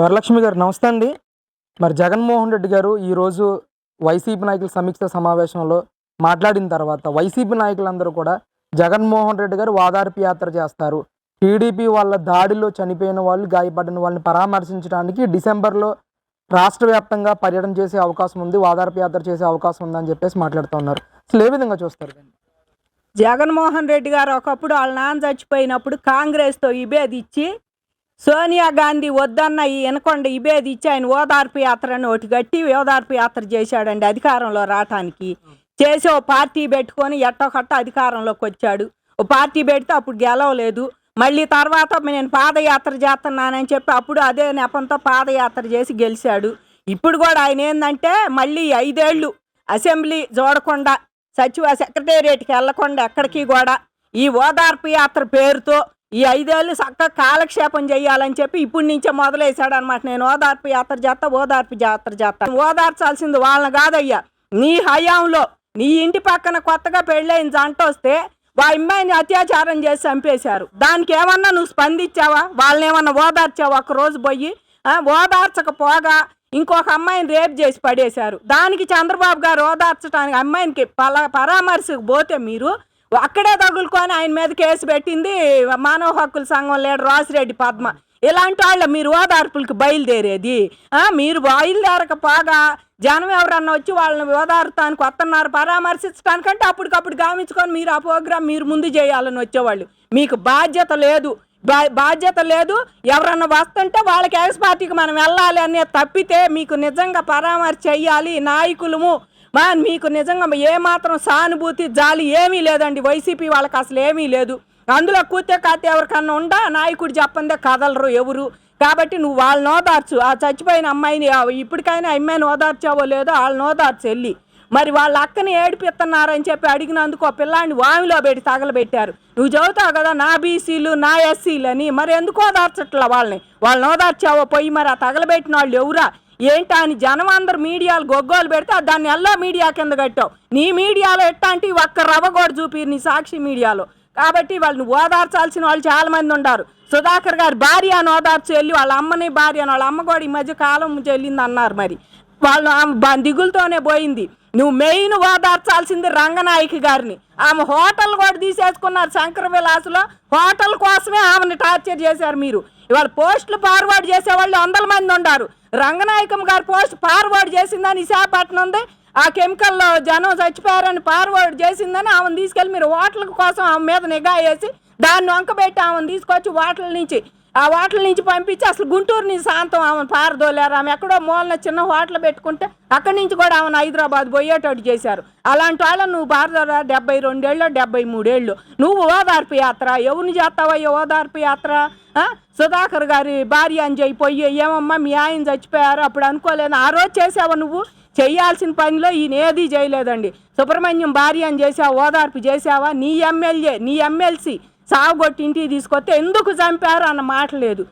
వరలక్ష్మి గారు నమస్తే అండి. మరి జగన్మోహన్ రెడ్డి గారు ఈరోజు వైసీపీ నాయకుల సమీక్ష సమావేశంలో మాట్లాడిన తర్వాత వైసీపీ నాయకులందరూ కూడా జగన్మోహన్ రెడ్డి గారు ఓదార్పు యాత్ర చేస్తారు, టీడీపీ వాళ్ళ దాడిలో చనిపోయిన వాళ్ళు, గాయపడిన వాళ్ళని పరామర్శించడానికి డిసెంబర్లో రాష్ట్ర వ్యాప్తంగా పర్యటన చేసే అవకాశం ఉంది, ఓదార్పు యాత్ర చేసే అవకాశం ఉందని చెప్పేసి మాట్లాడుతున్నారు. అసలు ఏ విధంగా చూస్తారు? జగన్మోహన్ రెడ్డి గారు ఒకప్పుడు వాళ్ళ నాన్న చచ్చిపోయినప్పుడు కాంగ్రెస్తో ఇచ్చి సోనియా గాంధీ వద్దన్న ఈ వినకొండ ఇచ్చి ఆయన ఓదార్పు యాత్ర అని ఒకటి గట్టి ఓదార్పు యాత్ర చేశాడండి అధికారంలో రావటానికి. చేసి ఓ పార్టీ పెట్టుకొని ఎట్టొకట్ట అధికారంలోకి వచ్చాడు. ఓ పార్టీ పెడితే అప్పుడు గెలవలేదు. మళ్ళీ తర్వాత నేను పాదయాత్ర చేస్తున్నానని చెప్పి అప్పుడు అదే నెపంతో పాదయాత్ర చేసి గెలిచాడు. ఇప్పుడు కూడా ఆయన ఏంటంటే మళ్ళీ 5 ఏళ్ళు అసెంబ్లీ చూడకుండా సెక్రటేరియట్కి వెళ్ళకుండా ఎక్కడికి కూడా ఈ ఓదార్పు యాత్ర పేరుతో ఈ 5 ఏళ్ళు చక్కగా కాలక్షేపం చేయాలని చెప్పి ఇప్పటి నుంచే మొదలేశాడు అనమాట. నేను ఓదార్పు యాత్ర చేస్తాను. ఓదార్చాల్సింది వాళ్ళని కాదయ్యా, నీ హయాంలో నీ ఇంటి పక్కన కొత్తగా పెళ్ళైన జంట వస్తే అమ్మాయిని అత్యాచారం చేసి చంపేశారు. దానికి ఏమన్నా నువ్వు స్పందించావా? వాళ్ళని ఏమన్నా ఓదార్చావా? ఒకరోజు పోయి ఓదార్చకపోగా ఇంకొక అమ్మాయిని రేప్ చేసి పడేశారు. దానికి చంద్రబాబు గారు ఓదార్చడానికి అమ్మాయికి పరామర్శకు పోతే మీరు అక్కడే తగులుకొని ఆయన మీద కేసు పెట్టింది మానవ హక్కుల సంఘం లీడర్ రాసిరెడ్డి పద్మ. ఇలాంటి వాళ్ళ మీరు ఓదార్పులకి బయలుదేరేది? మీరు బయలుదేరకపోగా జనం ఎవరన్నా వచ్చి వాళ్ళని ఓదార్తానికి వస్తున్నారు పరామర్శించడానికంటే అప్పటికప్పుడు గామించుకొని మీరు ఆ ప్రోగ్రాం మీరు ముందు చేయాలని వచ్చేవాళ్ళు. మీకు బాధ్యత లేదు. ఎవరన్నా వస్తుంటే వాళ్ళకి ఎక్స్ పార్టీకి మనం వెళ్ళాలి అనే తప్పితే మీకు నిజంగా పరామర్శ చెయ్యాలి నాయకులము మీకు నిజంగా ఏమాత్రం సానుభూతి జాలి ఏమీ లేదండి. వైసీపీ వాళ్ళకి అసలు ఏమీ లేదు. అందులో కూతే కాతే ఎవరికన్నా ఉండా నాయకుడు చెప్పందే కదలరు ఎవరు. కాబట్టి నువ్వు వాళ్ళని ఓదార్చు. ఆ చచ్చిపోయిన అమ్మాయిని ఇప్పటికైనా అమ్మాయిని ఓదార్చావో లేదో వాళ్ళని ఓదార్చు వెళ్ళి. మరి వాళ్ళ అక్కని ఏడిపిస్తున్నారని చెప్పి అడిగినందుకు ఆ పిల్లాన్ని వామిలో పెట్టి తగలబెట్టారు. నువ్వు చదువుతావు కదా నా బీసీలు నా ఎస్సీలు అని, మరి ఎందుకు ఓదార్చట్లా వాళ్ళని ఓదార్చావో పోయి. మరి ఆ తగలబెట్టిన వాళ్ళు ఎవరా ఏంటా అని జనం అందరు మీడియాలు గొగ్గోలు పెడితే దాన్ని ఎల్లో మీడియా కింద కట్టావు. నీ మీడియాలో ఎట్టాంటి ఒక్క రవ్వ కూడా చూపిరు నీ సాక్షి మీడియాలో. కాబట్టి వాళ్ళని ఓదార్చాల్సిన వాళ్ళు చాలా మంది ఉన్నారు. సుధాకర్ గారి భార్య అని ఓదార్చి వెళ్ళి వాళ్ళ అమ్మని భార్య అని, వాళ్ళ అమ్మ కూడా ఈ మధ్య కాలం చెల్లింది అన్నారు. మరి వాళ్ళు దిగులతోనే పోయింది. నువ్వు మెయిన్ ఓదార్చాల్సింది రంగనాయకి గారిని. ఆమె హోటల్ కూడా తీసేసుకున్నారు శంకర విలాసులో. హోటల్ కోసమే ఆమెను టార్చర్ చేశారు మీరు. ఇవాళ పోస్టులు ఫార్వర్డ్ చేసేవాళ్ళు 100 మంది ఉన్నారు. రంగనాయకం గారు పోస్ట్ ఫార్వర్డ్ చేసిందని విశాఖపట్నం ఉంది. ఆ కెమికల్లో జనం చచ్చిపోయారని ఫార్వర్డ్ చేసిందని ఆమెను తీసుకెళ్ళి మీరు హోటల్ కోసం ఆమె మీద నిఘా వేసి దాన్ని వంకబెట్టి ఆమెను తీసుకొచ్చి హోటల్ నుంచి పంపించి అసలు గుంటూరు నుంచి శాంతం ఆమెను పారదోలేరు. ఆమె ఎక్కడో మూలన చిన్న హోటల్ పెట్టుకుంటే అక్కడి నుంచి కూడా ఆమెను హైదరాబాద్ పోయేటట్టు చేశారు. అలాంటి వాళ్ళని నువ్వు భారత 72 ఏళ్ళు 73 ఏళ్ళు నువ్వు ఓదార్పు యాత్ర ఎవరిని చేస్తావయ్యో ఓదార్పు యాత్ర? సుధాకర్ గారి భార్య అని చెప్పి ఏమమ్మా మీ ఆయన చచ్చిపోయారు అప్పుడు అనుకోలేదు, ఆ రోజు చేసావా? నువ్వు చేయాల్సిన పనిలో ఈయన ఏదీ చేయలేదండి. సుబ్రహ్మణ్యం భార్య అని చేసావా? ఓదార్పు చేసావా? నీ ఎమ్మెల్యే నీ ఎమ్మెల్సీ సాగుగొట్టి ఇంటికి తీసుకొస్తే ఎందుకు చంపారు అన్న మాట లేదు.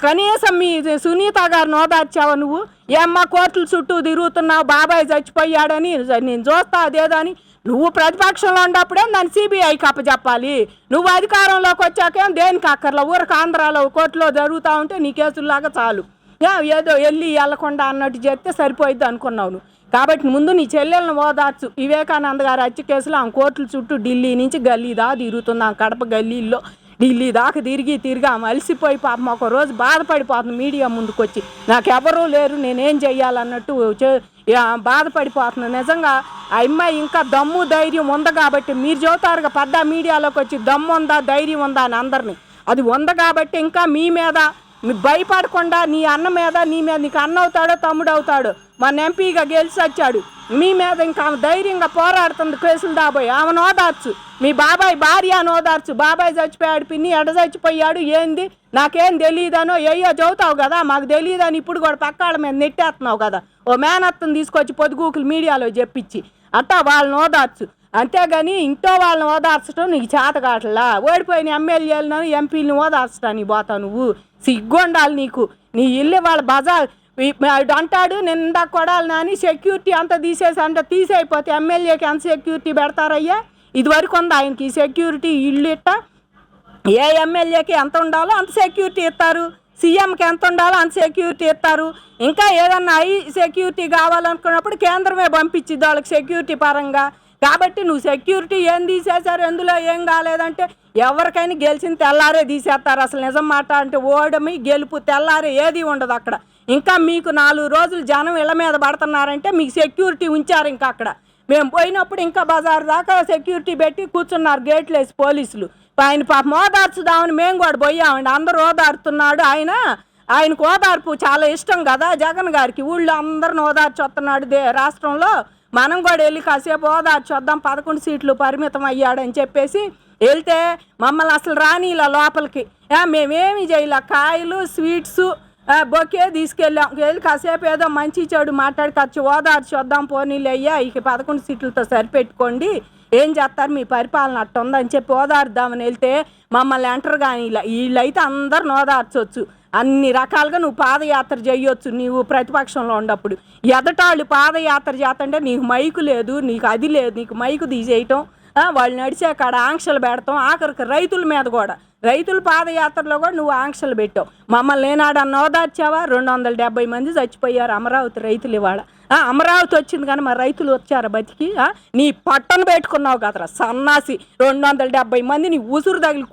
కనీసం మీ సునీత గారిని ఓదార్చావా నువ్వు? ఏమ్మా కోర్టుల చుట్టూ తిరుగుతున్నావు బాబాయ్ చచ్చిపోయాడని నేను చూస్తా అదేదని. నువ్వు ప్రతిపక్షంలో ఉన్నప్పుడే దాన్ని సిబిఐకి అప్పచెప్పాలి. నువ్వు అధికారంలోకి వచ్చాకేం దేనికి అక్కర్లా. ఊరికి ఆంధ్రాలో కోర్టులో జరుగుతూ ఉంటే నీ కేసుల్లాగా చాలు, ఏదో వెళ్ళకుండా అన్నట్టు చేస్తే సరిపోయిద్ది అనుకున్నావు నువ్వు. కాబట్టి ముందు నీ చెల్లెలను ఓదార్చు. వివేకానంద గారి హత్య కేసులో ఆమె కోర్టుల చుట్టూ ఢిల్లీ నుంచి గల్లీ దాకా తిరుగుతుంది. ఆమె కడప గల్లీల్లో ఢిల్లీ దాకా తిరిగి ఆమె అలసిపోయి పాపం ఒక రోజు బాధపడిపోతుంది మీడియా ముందుకు వచ్చి. నాకెవరూ లేరు నేనేం చెయ్యాలన్నట్టు బాధపడిపోతుంది. నిజంగా ఆ అమ్మాయి ఇంకా దమ్ము ధైర్యం ఉంది కాబట్టి మీరు చెబుతారుగా పెద్ద మీడియాలోకి వచ్చి దమ్ము ఉందా ధైర్యం ఉందా అని అందరినీ. అది ఉంది కాబట్టి ఇంకా మీ మీద భయపడకుండా నీ అన్న మీద నీకు అన్న అవుతాడో తమ్ముడు అవుతాడో మన ఎంపీగా గెలిచి వచ్చాడు మీ మీద ఇంకా ఆమె ధైర్యంగా పోరాడుతుంది కేసులు దాబోయి. ఆమెను ఓదార్చు. మీ బాబాయ్ భార్య అని ఓదార్చు. బాబాయ్ చచ్చిపోయాడు పిన్ని ఎడ చచ్చిపోయాడు ఏంది నాకేం తెలియదనో చదువుతావు కదా, మాకు తెలియదని ఇప్పుడు కూడా పక్కాళ్ళ మీద నెట్టేస్తున్నావు కదా. ఓ మేనత్తను తీసుకొచ్చి పొద్దుగూకులు మీడియాలో చెప్పించి అట్టా వాళ్ళని ఓదార్చు. అంతేగాని ఇంట్లో వాళ్ళని ఓదార్చడం నీకు చేత కావట్లా. ఓడిపోయిన ఎమ్మెల్యేలను ఎంపీలను ఓదార్చడానికి పోతావు నువ్వు. సిగ్గుండాలి నీకు. నీ ఇల్లు వాళ్ళ బజార్ అంటాడు నిండా కొడాలి నాని సెక్యూరిటీ అంతా తీసేయిపోతే ఎమ్మెల్యేకి ఎంత సెక్యూరిటీ పెడతారయ్యా? ఇదివరకు ఉంది ఆయనకి సెక్యూరిటీ ఇల్లు ఇట్ట ఏ ఎమ్మెల్యేకి ఎంత ఉండాలో అంత సెక్యూరిటీ ఇస్తారు. సీఎంకి ఎంత ఉండాలో అంత సెక్యూరిటీ ఇస్తారు. ఇంకా ఏదన్నా సెక్యూరిటీ కావాలనుకున్నప్పుడు కేంద్రమే పంపించిద్ది వాళ్ళకి సెక్యూరిటీ పరంగా. కాబట్టి నువ్వు సెక్యూరిటీ ఏం తీసేశారు, ఎందులో ఏం కాలేదంటే ఎవరికైనా గెలిచిన తెల్లారే తీసేస్తారు. అసలు నిజం మాట అంటే ఓడమి గెలుపు తెల్లారే ఏది ఉండదు అక్కడ. ఇంకా మీకు 4 రోజులు జనం ఇళ్ళ మీద పడుతున్నారంటే మీకు సెక్యూరిటీ ఉంచారు. ఇంకా అక్కడ మేము పోయినప్పుడు ఇంకా బజార్ దాకా సెక్యూరిటీ పెట్టి కూర్చున్నారు గేట్లు వేసి పోలీసులు. ఆయన పాపం ఓదార్చుదామని మేము కూడా పోయామండి. అందరూ ఓదారుతున్నాడు. ఆయనకు ఓదార్పు చాలా ఇష్టం కదా జగన్ గారికి. ఊళ్ళో అందరిని ఓదార్చి వస్తున్నాడు రాష్ట్రంలో. మనం కూడా వెళ్ళి కాసేపు ఓదార్చి వద్దాం, 11 సీట్లు పరిమితం అయ్యాడని చెప్పేసి వెళ్తే మమ్మల్ని అసలు రానీలా లోపలికి. మేమేమి చేయలే, కాయలు స్వీట్స్ బొకే తీసుకెళ్ళాం. వెళ్ళి కాసేపు ఏదో మంచి చెడు మాట్లాడి ఖర్చు ఓదార్చి వద్దాం, పోనీలు అయ్యా ఇక 11 సీట్లతో సరిపెట్టుకోండి, ఏం చేస్తారు మీ పరిపాలన అట్ట ఉందని చెప్పి ఓదార్దామని వెళ్తే మమ్మల్ని ఎంటర్ కానీ వీళ్ళైతే అందరిని ఓదార్చవచ్చు. అన్ని రకాలుగా నువ్వు పాదయాత్ర చేయొచ్చు నీవు ప్రతిపక్షంలో ఉన్నప్పుడు. ఎదటాళ్ళు పాదయాత్ర చేస్తుంటే నీకు మైకు లేదు, నీకు అది లేదు, నీకు మైకు తీసేయటం, వాళ్ళు నడిచే కాడ ఆంక్షలు పెడతాం. ఆఖరికి రైతుల మీద కూడా, రైతుల పాదయాత్రలో కూడా నువ్వు ఆంక్షలు పెట్టావు. మమ్మల్ని ఏనాడన్నా ఓదార్చావా? 270 మంది చచ్చిపోయారు అమరావతి రైతులు ఇవాళ. అమరావతి వచ్చింది కానీ మరి రైతులు వచ్చారా బతికి? నీ పట్టను పెట్టుకున్నావు కదరా సన్నాసి. 270 మంది నీ ఉసురు తగిలి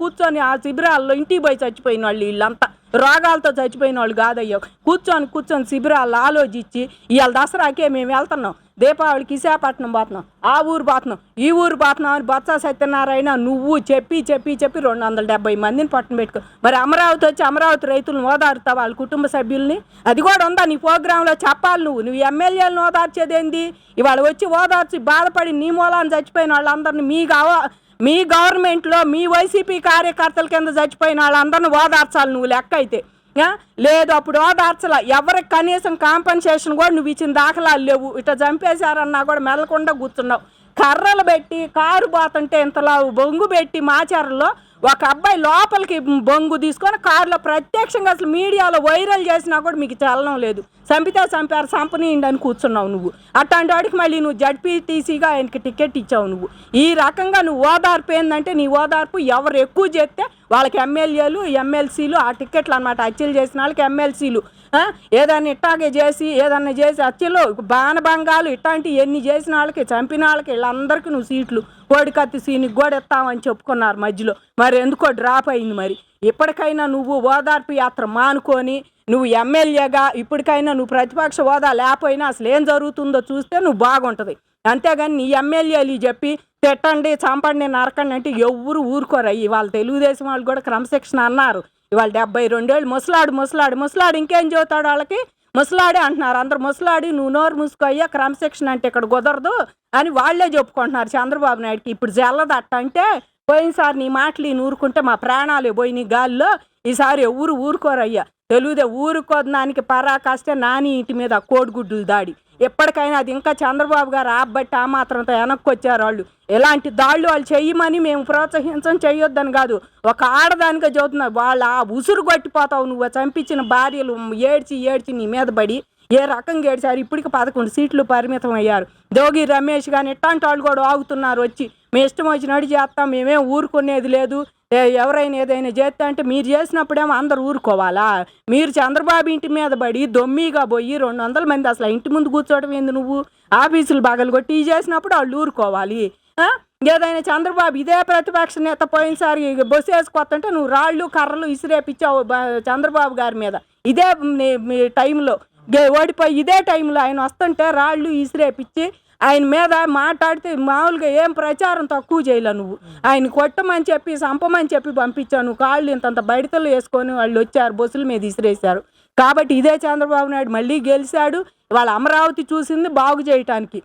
కూర్చొని ఆ శిబిరాల్లో ఇంటికి పోయి చచ్చిపోయిన వాళ్ళు వీళ్ళంతా. రోగాలతో చచ్చిపోయిన వాళ్ళు కాదయ్యో. కూర్చొని శిబిరాల్లో ఆలోచించి ఇవాళ దసరాకే మేము వెళ్తున్నాం, దీపావళికి విశాఖపట్నం పోతున్నాం, ఆ ఊరు పోతున్నాం, ఈ ఊరు పోతున్నాం అని బొత్స సత్యనారాయణ నువ్వు చెప్పి 270 మందిని పట్టున పెట్టుకో. మరి అమరావతి వచ్చి అమరావతి రైతులను ఓదారుతావు వాళ్ళ కుటుంబ సభ్యుల్ని? అది కూడా ఉందా నీ ప్రోగ్రాంలో? చెప్పాలి. నువ్వు ఎమ్మెల్యేలను ఓదార్చేదేంది? ఇవాళ వచ్చి ఓదార్చి బాధపడి నీ మూలాన్ని చచ్చిపోయిన వాళ్ళందరినీ మీ గవర్నమెంట్లో మీ వైసీపీ కార్యకర్తల కింద చచ్చిపోయిన వాళ్ళందరినీ ఓదార్చాలి నువ్వు లెక్క అయితే. లేదు అప్పుడు ఓదార్చాల. ఎవరికి కనీసం కాంపన్సేషన్ కూడా నువ్వు ఇచ్చిన దాఖలాలు లేవు. ఇట్లా చంపేశారన్నా కూడా మెల్లకుండా కూర్చున్నావు. కర్రలు పెట్టి కారు పోతుంటే ఇంతలా బొంగు పెట్టి మాచారంలో ఒక అబ్బాయి లోపలికి బొంగు తీసుకొని కారులో ప్రత్యక్షంగా అసలు మీడియాలో వైరల్ చేసినా కూడా మీకు చలనం లేదు. చంపారు చంపనీయండి అని కూర్చున్నావు నువ్వు. అట్లాంటి వాడికి మళ్ళీ నువ్వు జడ్పీటీసీగా ఆయనకి టికెట్ ఇచ్చావు నువ్వు. ఈ రకంగా నువ్వు ఓదార్పు ఏంటంటే నీ ఓదార్పు ఎవరు ఎక్కువ చేస్తే వాళ్ళకి ఎమ్మెల్యేలు ఎమ్మెల్సీలు ఆ టికెట్లు అనమాట. హత్యలు చేసిన వాళ్ళకి ఎమ్మెల్సీలు, ఏదైనా ఏదన్నా చేసి హత్యలు బాణభంగాలు ఇట్లాంటివి ఎన్ని చేసిన వాళ్ళకి చంపిన వాళ్ళకి వీళ్ళందరికీ నువ్వు సీట్లు కోడికత్తి సీనికి కూడా ఇస్తామని చెప్పుకున్నారు మధ్యలో. మరి ఎందుకో డ్రాప్ అయింది. మరి ఇప్పటికైనా నువ్వు ఓదార్పు యాత్ర మానుకొని నువ్వు ఎమ్మెల్యేగా ఇప్పటికైనా నువ్వు ప్రతిపక్ష హోదా లేకపోయినా అసలు ఏం జరుగుతుందో చూస్తే నువ్వు బాగుంటుంది. అంతేగాని నీ ఎమ్మెల్యేలు చెప్పి తిట్టండి చంపండి నరకండి అంటే ఎవ్వరు ఊరుకోరు. ఇవాళ తెలుగుదేశం వాళ్ళు కూడా క్రమశిక్షణ అన్నారు. ఇవాళ 72 ఏళ్ళు ముసలాడు ఇంకేం చెబుతాడు వాళ్ళకి? ముసలాడే అంటున్నారు అందరు. ముసలాడి నువ్వు నోరు మూసుకోయ్యా, క్రమశిక్షణ అంటే ఇక్కడ కుదరదు అని వాళ్లే చెప్పుకుంటున్నారు చంద్రబాబు నాయుడుకి. ఇప్పుడు జల్లదట్ట అంటే పోయినసారి నీ మాటలు ఊరుకుంటే మా ప్రాణాలు పోయి నీ గాల్లో. ఈసారి ఎవరు ఊరుకోరయ్యా. ఊరుకోదానికి పరాకాష్టే నాని ఇంటి మీద కోడిగుడ్డులు దాడి. ఎప్పటికైనా అది ఇంకా చంద్రబాబు గారు ఆబ్బట్టి ఆ మాత్రంతో వెనక్కి వచ్చారు వాళ్ళు. ఎలాంటి దాళ్ళు వాళ్ళు చెయ్యమని మేము చెయ్యొద్దని కాదు, ఒక ఆడదానిగా చదువుతున్నారు. వాళ్ళు ఆ ఉసురు కొట్టిపోతావు. నువ్వు చంపించిన భార్యలు ఏడ్చి నీ మీద పడి ఏ రకంగా ఏడ్చారు. ఇప్పటికి 11 సీట్లు పరిమితం అయ్యారు. జోగి రమేష్ కానీ ఇట్లాంటి వాళ్ళు కూడా ఆగుతున్నారు వచ్చి. మేము ఇష్టం వచ్చినట్టు చేస్తాం, మేమేం ఊరుకునేది లేదు. ఎవరైనా ఏదైనా చేస్తా అంటే మీరు చేసినప్పుడేమో అందరు ఊరుకోవాలా? మీరు చంద్రబాబు ఇంటి మీద పడి దొమ్మిగా పోయి 200 మంది అసలు ఇంటి ముందు కూర్చోవడం ఏంది? నువ్వు ఆఫీసులు బగలు కొట్టి చేసినప్పుడు వాళ్ళు ఊరుకోవాలి. ఏదైనా చంద్రబాబు ఇదే ప్రతిపక్ష నేత పోయినసారి బస్సు వేసుకొస్తుంటే నువ్వు రాళ్ళు కర్రలు ఇసిరేపిచ్చావు చంద్రబాబు గారి మీద. ఇదే టైంలో ఓడిపోయి ఇదే టైంలో ఆయన వస్తుంటే రాళ్ళు ఇసిరేపిచ్చి ఆయన మీద మాట్లాడితే మామూలుగా ఏం ప్రచారం తక్కువ చేయలే నువ్వు. ఆయన కొట్టమని చెప్పి చంపమని చెప్పి పంపించావు. నువ్వు కాళ్ళు ఇంతంత బయటలు వేసుకొని వాళ్ళు వచ్చారు, బస్సుల మీద ఇసిరేశారు. కాబట్టి ఇదే చంద్రబాబు నాయుడు మళ్ళీ గెలిచాడు. వాళ్ళ అమరావతి చూసింది బాగు చేయటానికి,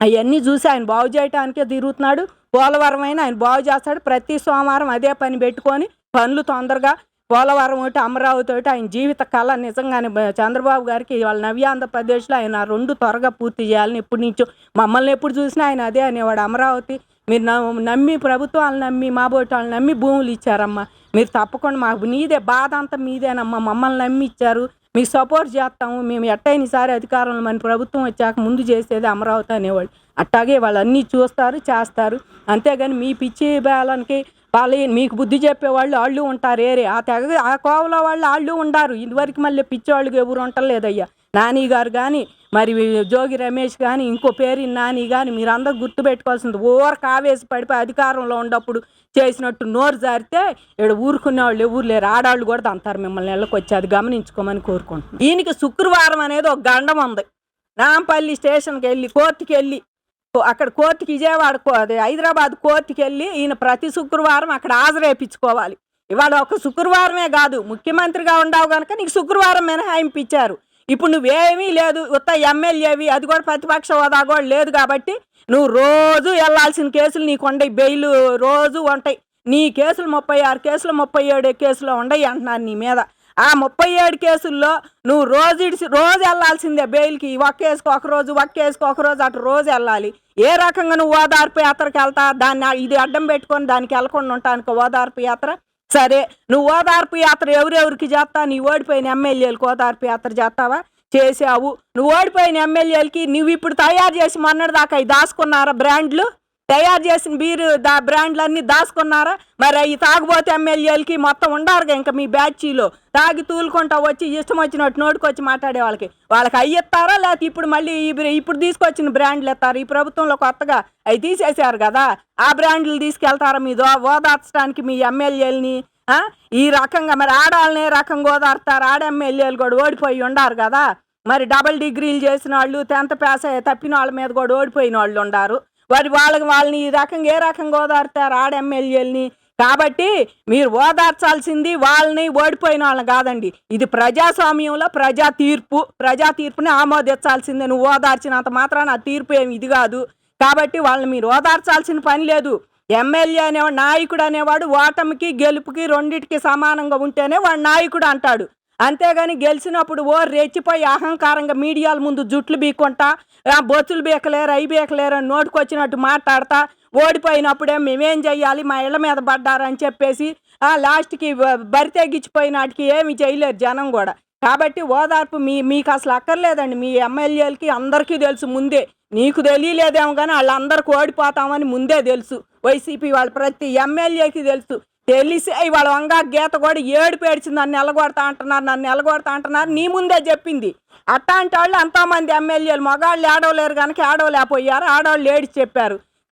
అవన్నీ చూసి ఆయన బాగు చేయటానికే తిరుగుతున్నాడు. పోలవరం అయినా ఆయన బాగు చేస్తాడు. ప్రతి సోమవారం అదే పని పెట్టుకొని పనులు తొందరగా పోలవరం ఒకటి అమరావతి ఒకటి ఆయన జీవిత కళ. నిజంగానే చంద్రబాబు గారికి వాళ్ళ నవ్యాంధ్రప్రదేశ్లో ఆయన 2 త్వరగా పూర్తి చేయాలని ఎప్పటి నుంచో మమ్మల్ని ఎప్పుడు చూసినా ఆయన అదే అనేవాడు. అమరావతి మీరు నమ్మి ప్రభుత్వాలు నమ్మి మా బోటి వాళ్ళు నమ్మి భూములు ఇచ్చారమ్మా, మీరు తప్పకుండా మాకు నీదే బాధ అంతా మీదేనమ్మా, మమ్మల్ని నమ్మి ఇచ్చారు, మీకు సపోర్ట్ చేస్తాము, మేము ఎట్టయిన ఈసారి అధికారంలో మన ప్రభుత్వం వచ్చాక ముందు చేసేది అమరావతి అనేవాళ్ళు. అట్టాగే వాళ్ళు అన్నీ చూస్తారు చేస్తారు. అంతేగాని మీ పిచ్చి బేలానికి వాళ్ళు మీకు బుద్ధి చెప్పేవాళ్ళు వాళ్ళు ఉంటారు ఏరే ఆ తెగ ఆ కోవలో వాళ్ళు ఉండారు. ఇదివరకు మళ్ళీ పిచ్చోళ్ళకి ఎవరు ఉండలేదయ్యా. నాని గారు కానీ మరి జోగి రమేష్ కానీ ఇంకో పేరు నాని కానీ మీరందరూ గుర్తుపెట్టుకోవాల్సింది. ఊరకు ఆవేశపడిపోయి అధికారంలో ఉన్నప్పుడు చేసినట్టు నోరు జారితే ఇక్కడ ఊరుకునే వాళ్ళు ఎవరు లేరు. ఆడాళ్ళు కూడా తంతారు మిమ్మల్ని నెలకొచ్చి, అది గమనించుకోమని కోరుకుంటున్నాను. ఈయనకి శుక్రవారం అనేది ఒక గండం ఉంది. నాంపల్లి స్టేషన్కి వెళ్ళి కోర్టుకి వెళ్ళి అక్కడ కోర్టుకి విజయవాడ హైదరాబాద్ కోర్టుకి వెళ్ళి ఈయన ప్రతి శుక్రవారం అక్కడ హాజరేపించుకోవాలి. ఇవాళ ఒక శుక్రవారమే కాదు, ముఖ్యమంత్రిగా ఉండవు కనుక నీకు శుక్రవారం మినహాయింపు ఇచ్చారు. ఇప్పుడు నువ్వేమీ లేదు, ఉత్త ఎమ్మెల్యేవి, అది కూడా ప్రతిపక్ష హోదా కూడా లేదు కాబట్టి నువ్వు రోజు వెళ్ళాల్సిన కేసులు నీకు ఉండయి. బెయిల్ రోజు ఉంటాయి. నీ కేసులు 36 కేసులు 37 కేసులు ఉండయి అంటున్నారు నీ మీద. ఆ 37 కేసుల్లో నువ్వు రోజు వెళ్ళాల్సిందే బెయిల్కి. ఒక్క కేసుకు ఒకరోజు, ఒక్క కేసుకు ఒకరోజు, అటు రోజు వెళ్ళాలి. ఏ రకంగా నువ్వు ఓదార్పు యాత్రకు వెళ్తా? దాన్ని ఇది అడ్డం పెట్టుకొని దానికి వెళ్ళకుండా ఉంటానికి ఓదార్పు యాత్ర. సరే, నువ్వు ఓదార్పు యాత్ర ఎవరెవరికి చేస్తా? నీ ఓడిపోయిన ఎమ్మెల్యేలకు ఓదార్పు యాత్ర చేస్తావా? చేసావు. నువ్వు ఓడిపోయిన ఎమ్మెల్యేలకి నువ్వు ఇప్పుడు తయారు చేసి మొన్నటిదాకా అవి దాచుకున్నారా? బ్రాండ్లు తయారు చేసిన బీరు బ్రాండ్లన్నీ దాచుకున్నారా? మరి అవి తాగుబోతే ఎమ్మెల్యేలకి మొత్తం ఉండారుగా ఇంకా మీ బ్యాచీలో తాగి తూలుకుంటా వచ్చి ఇష్టం వచ్చినట్టు నోటుకొచ్చి మాట్లాడే వాళ్ళకి అవి ఇస్తారా? లేకపోతే ఇప్పుడు మళ్ళీ ఇప్పుడు తీసుకొచ్చిన బ్రాండ్లు ఇస్తారు? ఈ ప్రభుత్వంలో కొత్తగా అవి తీసేశారు కదా, ఆ బ్రాండ్లు తీసుకెళ్తారా మీ ఓదార్చడానికి మీ ఎమ్మెల్యేలని? ఈ రకంగా మరి ఆడాలనే రకంగా ఓదార్తారు. ఆడ ఎమ్మెల్యేలు కూడా ఓడిపోయి ఉండారు కదా. మరి డబుల్ డిగ్రీలు చేసిన వాళ్ళు, 10th పాస్ తప్పిన వాళ్ళ మీద కూడా ఓడిపోయిన వాళ్ళు ఉండారు. వాళ్ళని ఈ రకంగా ఏ రకంగా ఓదార్తారు ఆడ ఎమ్మెల్యేలని? కాబట్టి మీరు ఓదార్చాల్సింది వాళ్ళని, ఓడిపోయిన వాళ్ళని కాదండి. ఇది ప్రజాస్వామ్యంలో ప్రజా తీర్పుని ఆమోదించాల్సిందే. నువ్వు ఓదార్చినంత మాత్రాన ఆ తీర్పు ఏమి ఇది కాదు. కాబట్టి వాళ్ళని మీరు ఓదార్చాల్సిన పని లేదు. ఎమ్మెల్యే అనేవాడు, నాయకుడు అనేవాడు ఓటమికి గెలుపుకి రెండింటికి సమానంగా ఉంటేనే వాడు నాయకుడు అంటాడు. అంతేగాని గెలిచినప్పుడు రెచ్చిపోయి అహంకారంగా మీడియాల ముందు జుట్లు బీక్కుంటా, బొచ్చులు బీకలేరు, అవి బీకలేరు అని నోటుకొచ్చినట్టు మాట్లాడతా, ఓడిపోయినప్పుడే మేమేం చెయ్యాలి, మా ఇళ్ళ మీద పడ్డారని చెప్పేసి లాస్ట్కి బరి తెగించిపోయినాటికి ఏమి చేయలేరు జనం కూడా. కాబట్టి ఓదార్పు మీకు అసలు అక్కర్లేదండి. మీ ఎమ్మెల్యేలకి అందరికీ తెలుసు ముందే. నీకు తెలియలేదేమో కానీ వాళ్ళందరికీ ఓడిపోతామని ముందే తెలుసు. వైసీపీ వాళ్ళు ప్రతి ఎమ్మెల్యేకి తెలుసు. తెలిసి వాళ్ళ వంగా గీత కూడా ఏడిపేడ్చింది. నన్ను ఎలగొడతా అంటున్నారు నీ ముందే చెప్పింది. అట్లాంటి వాళ్ళు ఎంతోమంది ఎమ్మెల్యేలు మగాళ్ళు ఏడవలేరు కనుక ఏడవలేకపోయారు, ఆడవాళ్ళు ఏడిచి చెప్పారు.